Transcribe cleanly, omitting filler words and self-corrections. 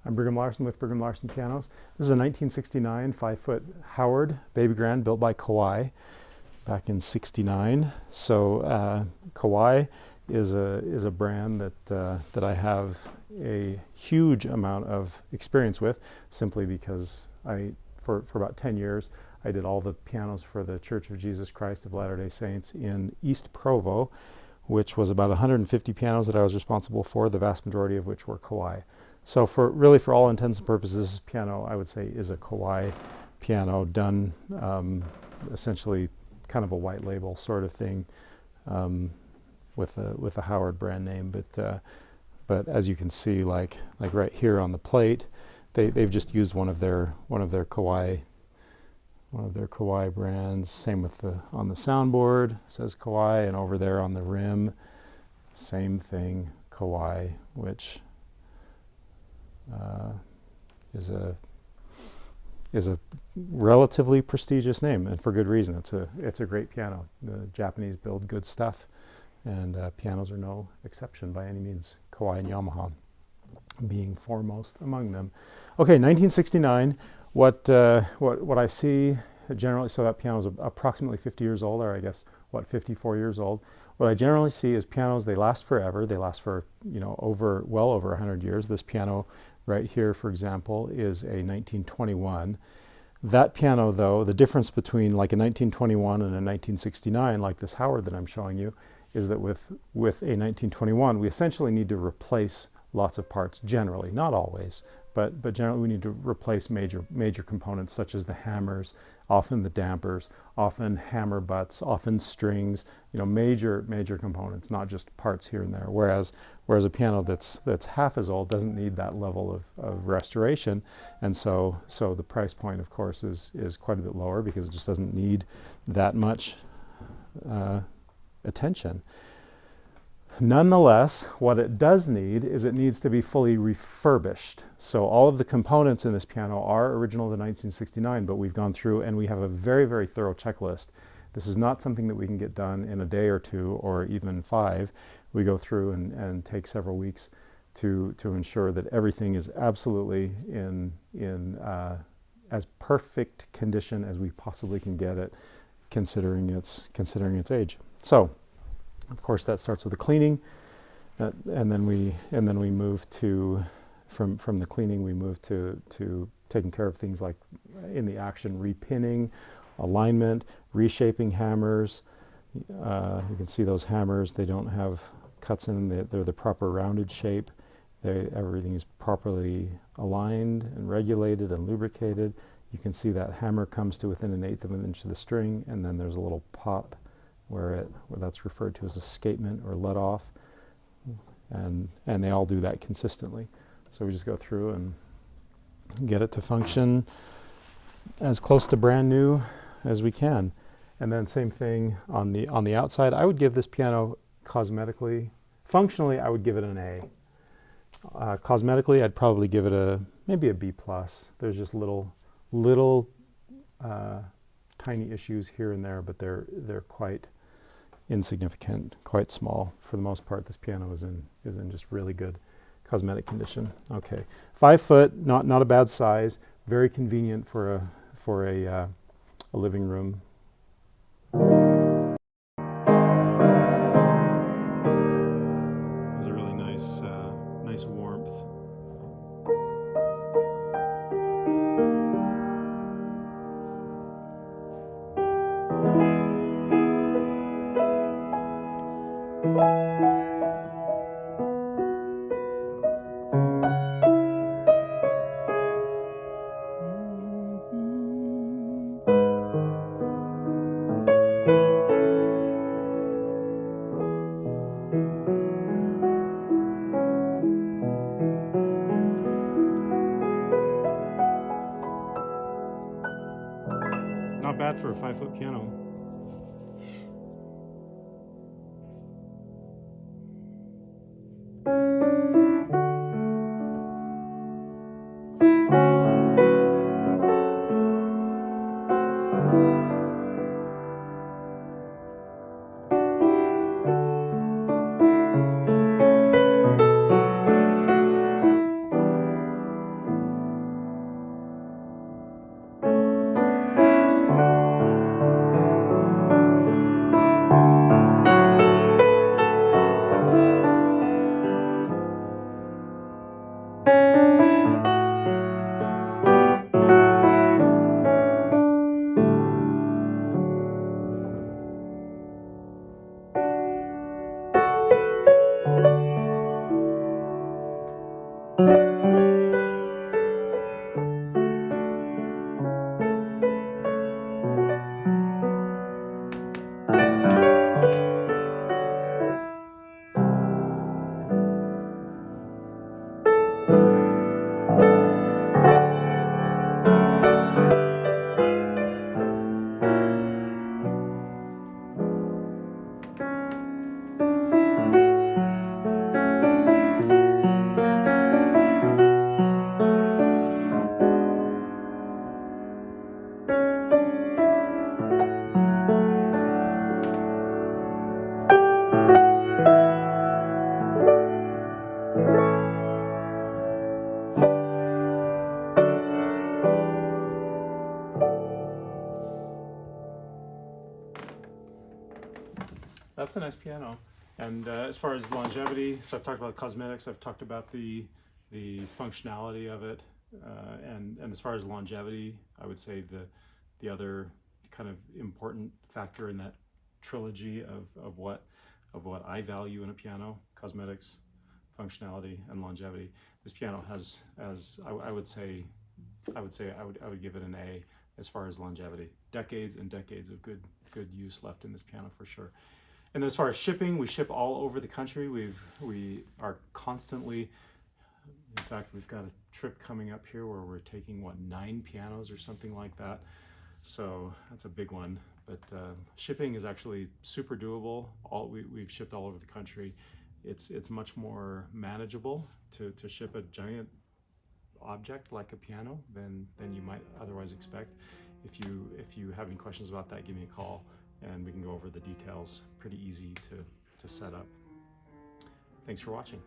I'm Brigham Larson with Brigham Larson Pianos. This is a 1969 5-foot Howard baby grand built by Kawai back in '69. So Kawai is a brand that I have a huge amount of experience with, simply because for about 10 years I did all the pianos for the Church of Jesus Christ of Latter-day Saints in East Provo, which was about 150 pianos that I was responsible for, the vast majority of which were Kawai. So for all intents and purposes, this piano, I would say, is a Kawai piano done essentially kind of a white label sort of thing with a Howard brand name. But as you can see, like right here on the plate, they've just used one of their Kawai brands. Same with on the soundboard, it says Kawai, and over there on the rim, same thing, Kawai, which is a relatively prestigious name, and for good reason. It's a great piano. The Japanese build good stuff, and pianos are no exception by any means. Kawai and Yamaha being foremost among them. Okay, 1969. What I see generally, so that piano is approximately 50 years old, or I guess 54 years old. What I generally see is pianos, they last forever. They last for well over 100 years. This piano right here, for example, is a 1921. That piano, though, the difference between like a 1921 and a 1969, like this Howard that I'm showing you, is that with a 1921, we essentially need to replace lots of parts, generally, not always, but generally we need to replace major components, such as the hammers, often the dampers, often hammer butts, often strings, major components, not just parts here and there. Whereas a piano that's half as old doesn't need that level of restoration, and so the price point, of course, is quite a bit lower, because it just doesn't need that much attention. Nonetheless, what it does need is it needs to be fully refurbished. So all of the components in this piano are original to 1969, but we've gone through and we have a very, very thorough checklist. This is not something that we can get done in a day or two or even 5. We go through and take several weeks to ensure that everything is absolutely in as perfect condition as we possibly can get it, considering its age. So, of course, that starts with the cleaning, and then we move to from the cleaning we move to taking care of things like in the action, repinning, alignment, reshaping hammers. You can see those hammers, they don't have cuts in them. They're the proper rounded shape. Everything is properly aligned and regulated and lubricated. You can see that hammer comes to within 1/8 of an inch of the string, and then there's a little pop where that's referred to as escapement or let off, and they all do that consistently. So we just go through and get it to function as close to brand new as we can. And then same thing on the outside. I would give this piano cosmetically, functionally, I would give it an A. Cosmetically, I'd probably give it maybe a B+. There's just little tiny issues here and there, but they're quite insignificant, quite small. For the most part, this piano is in just really good cosmetic condition. Okay, 5 foot, not a bad size, very convenient for a living room. Has a really nice warmth. Not bad for a 5 foot piano. That's a nice piano. And as far as longevity, so I've talked about cosmetics, I've talked about the functionality of it, and as far as longevity, I would say the other kind of important factor in that trilogy of what I value in a piano: cosmetics, functionality, and longevity. This piano has, as I would give it an A as far as longevity. Decades and decades of good use left in this piano for sure. And as far as shipping, we ship all over the country. We are constantly, in fact, we've got a trip coming up here where we're taking 9 pianos or something like that. So that's a big one. But shipping is actually super doable. We've shipped all over the country. It's much more manageable to ship a giant object like a piano than you might otherwise expect. If you have any questions about that, give me a call and we can go over the details. Pretty easy to set up. Thanks for watching.